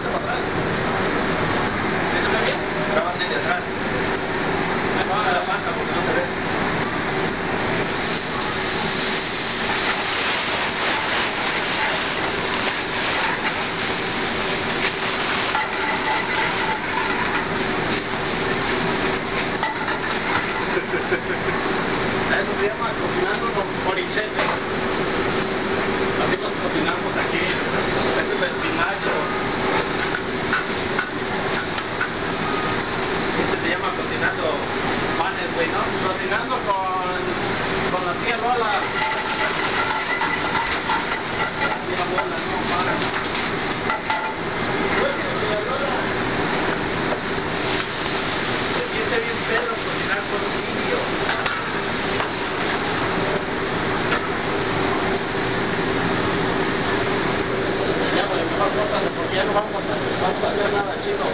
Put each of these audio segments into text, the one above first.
Date para atrás. ¿Sí se ve bien? Grábate de atrás. Baja la panza porque no se ve. Eso se llama cocinando morichete. Así nos cocinamos aquí. Este es el espinacho. Este se llama cocinando panes, güey, ¿no? Cocinando con la tía Lola. La tía Lola, no, para. Oye, tía Lola. Se siente bien perro cocinar con un niño. Ya, güey, mejor córtalo porque ya no vamos a hacer nada chido.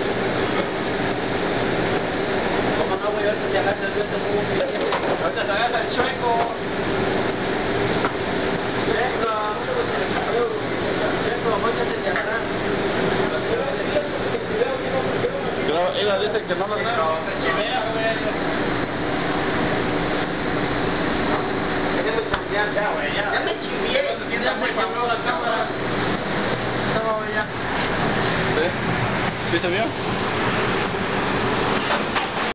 ¿Cómo no, güey? Ahorita te agarra el dedo como un piquete. Ahorita te agarra el chueco. Chueco, móchate de atrás. Ella dice que no lo graba. Se chivea, güey. Ya, güey, ya. Ya me chivié. Se sienta muy papel la cámara. No, ya. ¿Sí? ¿Sí se vio?